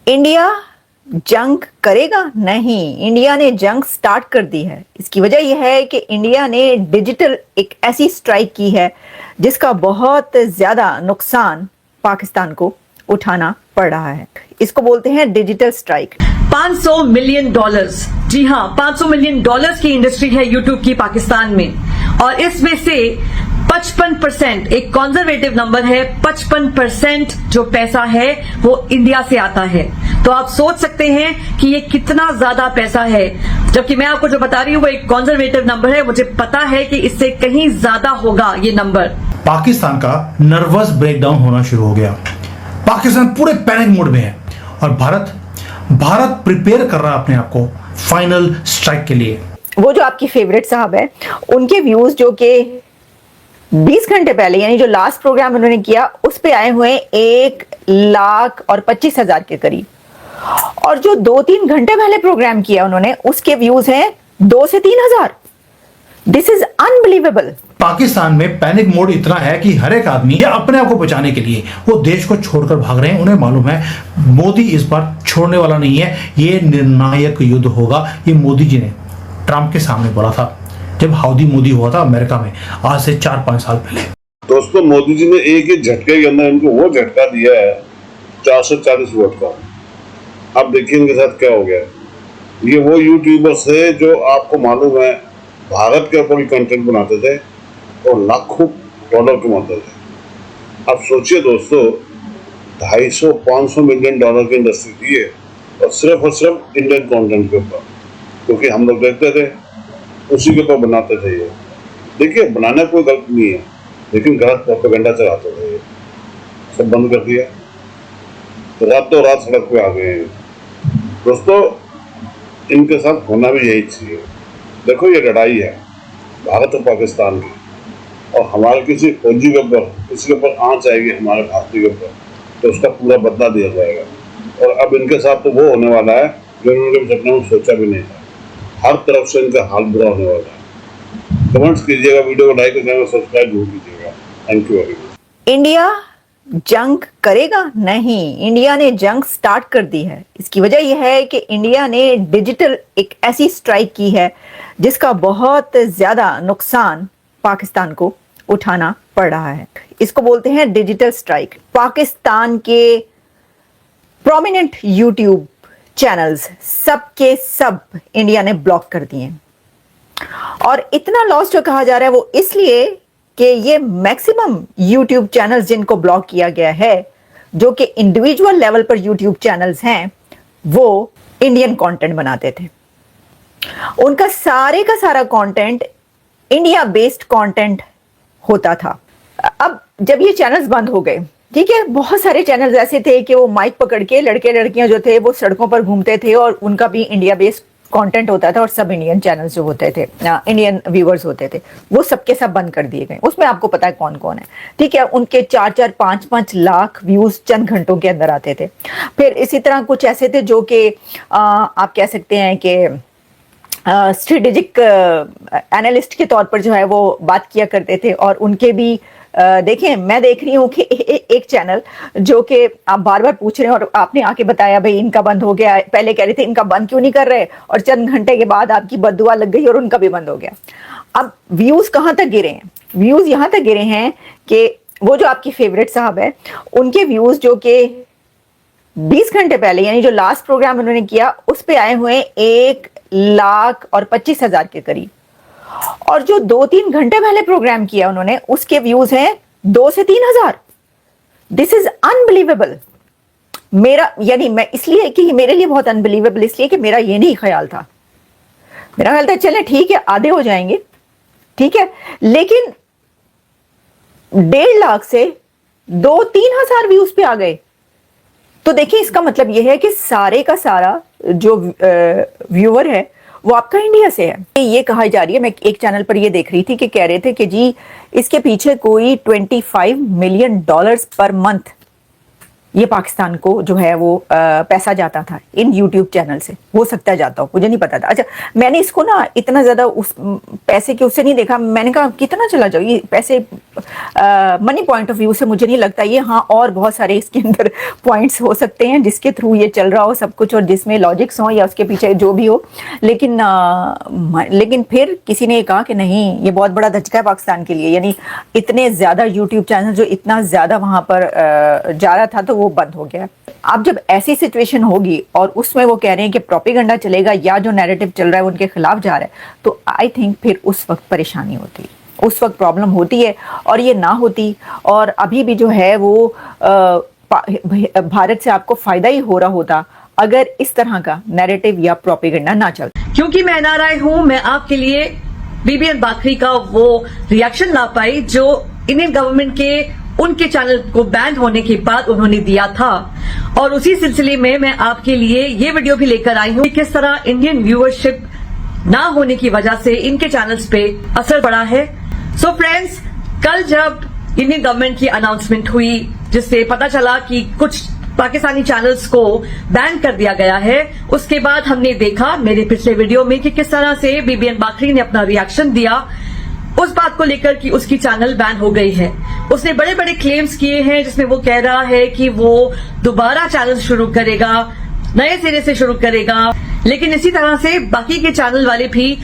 India जंग करेगा? नहीं, इंडिया ने जंग स्टार्ट कर दी है। इसकी वजह यह है कि इंडिया ने डिजिटल एक ऐसी स्ट्राइक की है जिसका बहुत ज्यादा नुकसान पाकिस्तान को उठाना पड़ रहा है। इसको बोलते हैं डिजिटल स्ट्राइक। $500 मिलियन, जी हाँ, $500 मिलियन की इंडस्ट्री है यूट्यूब की पाकिस्तान में, और इसमें से 55% एक कंजर्वेटिव नंबर है, 55% जो पैसा है वो इंडिया से आता है। तो आप सोच सकते हैं कि ये कितना ज्यादा पैसा है, जबकि मैं आपको जो बता रही हूँ वो एक कंजर्वेटिव नंबर है। मुझे पता है कि इससे कहीं ज्यादा होगा ये नंबर। पाकिस्तान का नर्वस ब्रेकडाउन होना शुरू हो गया। पाकिस्तान पूरे पैनिक मोड में है और भारत प्रिपेयर कर रहा है अपने आप को फाइनल स्ट्राइक के लिए। वो जो आपकी फेवरेट साहब है, उनके व्यूज जो कि 20 घंटे पहले, यानी जो लास्ट प्रोग्राम उन्होंने किया, उस पे आए हुए 1,25,000 के करीब, और जो 2-3 घंटे पहले प्रोग्राम किया उन्होंने, उसके व्यूज हैं 2 से 3,000। This is unbelievable. पाकिस्तान में पैनिक मोड इतना है कि हर एक आदमी अपने आप को बचाने के लिए वो देश को छोड़कर भाग रहे हैं। उन्हें मालूम है मोदी इस बार छोड़ने वाला नहीं है, ये निर्णायक युद्ध होगा। ये मोदी जी ने ट्रंप के सामने बोला था जब हाउडी मोदी हुआ था अमेरिका में, आज से 4-5 साल पहले। दोस्तों, मोदी जी ने एक ही झटके के अंदर इनको वो झटका दिया है 440 वोट का। अब देखिए इनके साथ क्या हो गया। ये वो यूट्यूबर्स है जो आपको मालूम है भारत के ऊपर कंटेंट बनाते थे और लाखों डॉलर कमाते थे। अब सोचिए दोस्तों, 250-500 मिलियन डॉलर की इंडस्ट्री थी है, और सिर्फ इंडियन कंटेंट के ऊपर, क्योंकि हम लोग देखते थे उसी के ऊपर बनाते थे। ये देखिए, बनाना कोई गलत नहीं है, लेकिन गलत प्रोपेगेंडा चलाते थे। ये सब बंद कर दिया, तो रातों रात सड़क पे आ गए हैं। दोस्तों, इनके साथ होना भी यही चाहिए। देखो, ये लड़ाई है भारत और पाकिस्तान की, और हमारे किसी फौजी के ऊपर, किसी के ऊपर आंच आएगी हमारे भारतीय के ऊपर, तो उसका पूरा बदला दिया जाएगा। और अब इनके साथ तो वो होने वाला है जो इन्होंने सपने में सोचा भी नहीं था। हर तरफ से इनका हाल बुरा होने वाला है। कमेंट्स कीजिएगा, वीडियो को लाइक और चैनल सब्सक्राइब जरूर कीजिएगा। Thank you very much. India जंग करेगा? नहीं, इंडिया ने जंग स्टार्ट कर दी है। इसकी वजह यह है कि इंडिया ने डिजिटल एक ऐसी स्ट्राइक की है जिसका बहुत ज्यादा नुकसान पाकिस्तान को उठाना पड़ रहा है। इसको बोलते हैं डिजिटल स्ट्राइक। पाकिस्तान के प्रोमिनेंट यूट्यूब चैनल्स सब के सब इंडिया ने ब्लॉक कर दिए, और इतना लॉस जो कहा जा रहा है वो इसलिए कि ये मैक्सिमम यूट्यूब चैनल्स जिनको ब्लॉक किया गया है, जो कि इंडिविजुअल लेवल पर यूट्यूब चैनल्स हैं, वो इंडियन कंटेंट बनाते थे। उनका सारे का सारा कंटेंट इंडिया बेस्ड कंटेंट होता था। अब जब ये चैनल्स बंद हो गए, ठीक है, बहुत सारे चैनल्स ऐसे थे कि वो माइक पकड़ के लड़के लड़कियां जो थे वो सड़कों पर घूमते थे, और उनका भी इंडिया बेस्ड कंटेंट होता था, और सब इंडियन चैनल्स जो होते थे, इंडियन व्यूअर्स होते थे, वो सबके सब बंद कर दिए गए। उसमें आपको पता है कौन कौन है, ठीक है। उनके 4-4, 5-5 लाख व्यूज चंद घंटों के अंदर आते थे। फिर इसी तरह कुछ ऐसे थे जो कि आप कह सकते हैं कि स्ट्रेटेजिक एनालिस्ट के तौर पर जो है वो बात किया करते थे, और उनके भी देखें, मैं देख रही हूँ कि एक चैनल जो कि आप बार बार पूछ रहे हैं और आपने आके बताया भाई इनका बंद हो गया, पहले कह रहे थे इनका बंद क्यों नहीं कर रहे, और चंद घंटे के बाद आपकी बद्दुआ लग गई और उनका भी बंद हो गया। अब व्यूज कहाँ तक गिरे हैं? व्यूज यहाँ तक गिरे हैं कि वो जो आपकी फेवरेट साहब है, उनके व्यूज जो कि 20 घंटे पहले, यानी जो लास्ट प्रोग्राम उन्होंने किया, उस पे आए हुए 1,25,000 के करीब, और जो 2-3 घंटे पहले प्रोग्राम किया उन्होंने, उसके व्यूज हैं 2 से 3,000। This is unbelievable. मेरा, यानी मैं इसलिए कि मेरे लिए बहुत अनबिलीवेबल इसलिए कि मेरा ये नहीं ख्याल था। मेरा ख्याल था चले ठीक है, आधे हो जाएंगे, ठीक है, लेकिन 1.5 लाख से 2-3 हजार व्यूज पे आ गए। तो देखिए, इसका मतलब यह है कि सारे का सारा जो व्यूअर है वो आपका इंडिया से है। ये कहा जा रही है, मैं एक चैनल पर ये देख रही थी कि कह रहे थे कि जी इसके पीछे कोई $25 मिलियन पर मंथ ये पाकिस्तान को जो है वो पैसा जाता था इन यूट्यूब चैनल से, हो सकता है जाता हो, मुझे नहीं पता था। अच्छा, मैंने इसको ना इतना ज्यादा उस पैसे के उससे नहीं देखा, मैंने कहा कितना चला जाओ ये पैसे, मनी पॉइंट ऑफ व्यू से मुझे नहीं लगता ये, हाँ और बहुत सारे इसके अंदर पॉइंट्स हो सकते हैं जिसके थ्रू ये चल रहा हो सब कुछ, और जिसमें लॉजिक्स हो या उसके पीछे जो भी हो, लेकिन फिर किसी ने कहा कि नहीं ये बहुत बड़ा धचका है पाकिस्तान के लिए, यानी इतने ज्यादा यूट्यूब चैनल जो इतना ज्यादा वहां पर जा रहा था तो वो बंद हो गया। अब जब ऐसी सिचुएशन होगी और उसमें वो कह रहे हैं कि प्रोपेगेंडा चलेगा या जो नैरेटिव चल रहा है उनके खिलाफ जा रहा है, तो आई थिंक फिर उस वक्त परेशानी होती है, उस वक्त प्रॉब्लम होती है। और ये ना होती और अभी भी जो है वो भारत से आपको फायदा ही हो रहा होता अगर इस तरह का नैरेटिव या प्रोपेगेंडा ना चलता। क्योंकि मैं एनआरआई हूं, मैं आपके लिए बीबीएन बाकरी का वो रिएक्शन ला पाई जो इंडियन गवर्नमेंट के उनके चैनल को बैन होने के बाद उन्होंने दिया था, और उसी सिलसिले में मैं आपके लिए ये वीडियो भी लेकर आई हूं कि किस तरह इंडियन व्यूअरशिप ना होने की वजह से इनके चैनल्स पे असर पड़ा है। सो फ्रेंड्स, कल जब इंडियन गवर्नमेंट की अनाउंसमेंट हुई जिससे पता चला कि कुछ पाकिस्तानी चैनल्स को बैन कर दिया गया है, उसके बाद हमने देखा मेरे पिछले वीडियो में कि किस तरह से बीबीएन बाकरी ने अपना रिएक्शन दिया उस बात को लेकर कि उसकी चैनल बैन हो गई है। उसने बड़े बड़े क्लेम्स किए हैं जिसमें वो कह रहा है कि वो दोबारा चैनल शुरू करेगा, नए सिरे से शुरू करेगा, लेकिन इसी तरह से बाकी के चैनल वाले भी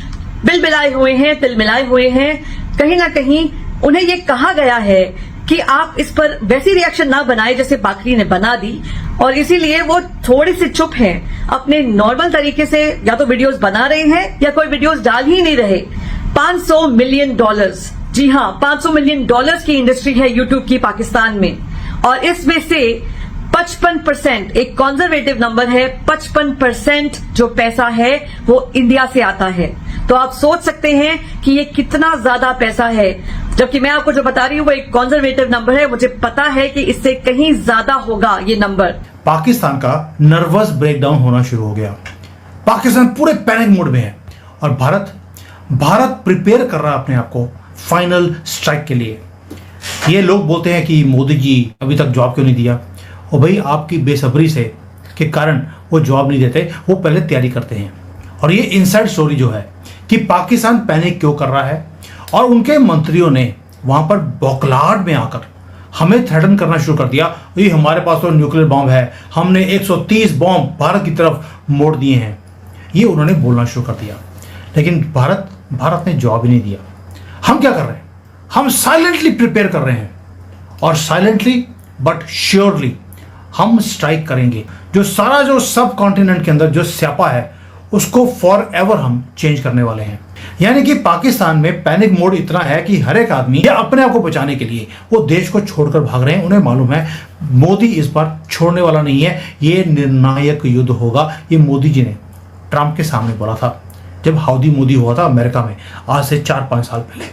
बिलबिलाए हुए हैं, तिलमिलाए हुए हैं। कहीं ना कहीं उन्हें ये कहा गया है कि आप इस पर वैसी रिएक्शन ना बनाए जैसे बाकरी ने बना दी, और इसीलिए वो थोड़े से चुप हैं, अपने नॉर्मल तरीके से या तो वीडियोस बना रहे हैं या कोई वीडियोस डाल ही नहीं रहे। $500 मिलियन, जी हाँ, $500 मिलियन की इंडस्ट्री है यूट्यूब की पाकिस्तान में, और इसमें से 55%, एक कंजर्वेटिव नंबर है, 55% जो पैसा है वो इंडिया से आता है। तो आप सोच सकते हैं कि ये कितना ज्यादा पैसा है, जबकि मैं आपको जो बता रही हूँ वो एक कंजर्वेटिव नंबर है, मुझे पता है कि इससे कहीं ज्यादा होगा ये नंबर। पाकिस्तान का नर्वस ब्रेकडाउन होना शुरू हो गया, पाकिस्तान पूरे पैनिक मोड में है, और भारत प्रिपेयर कर रहा है अपने आप को फाइनल स्ट्राइक के लिए। ये लोग बोलते हैं कि मोदी जी अभी तक जवाब क्यों नहीं दिया, और भाई आपकी बेसब्री से के कारण वो जवाब नहीं देते, वो पहले तैयारी करते हैं। और ये इनसाइड स्टोरी जो है कि पाकिस्तान पैनिक क्यों कर रहा है, और उनके मंत्रियों ने वहां पर बौखलाहट में आकर हमें थ्रेटन करना शुरू कर दिया, ये हमारे पास तो न्यूक्लियर बॉम्ब है, हमने 130 बॉम्ब भारत की तरफ मोड़ दिए हैं, ये उन्होंने बोलना शुरू कर दिया। लेकिन भारत ने जवाब ही नहीं दिया। हम क्या कर रहे हैं, हम साइलेंटली प्रिपेयर कर रहे हैं, और साइलेंटली बट श्योरली हम स्ट्राइक करेंगे। जो सब कॉन्टिनेंट के अंदर जो स्यापा है उसको फॉर एवर हम चेंज करने वाले हैं। यानी कि पाकिस्तान में पैनिक मोड इतना है कि हर एक आदमी या अपने आप को बचाने के लिए वो देश को छोड़कर भाग रहे हैं। उन्हें मालूम है मोदी इस बार छोड़ने वाला नहीं है, ये निर्णायक युद्ध होगा। ये मोदी जी ने ट्रंप के सामने बोला था जब हाउडी मोदी हुआ था अमेरिका में, आज से 4-5 साल पहले।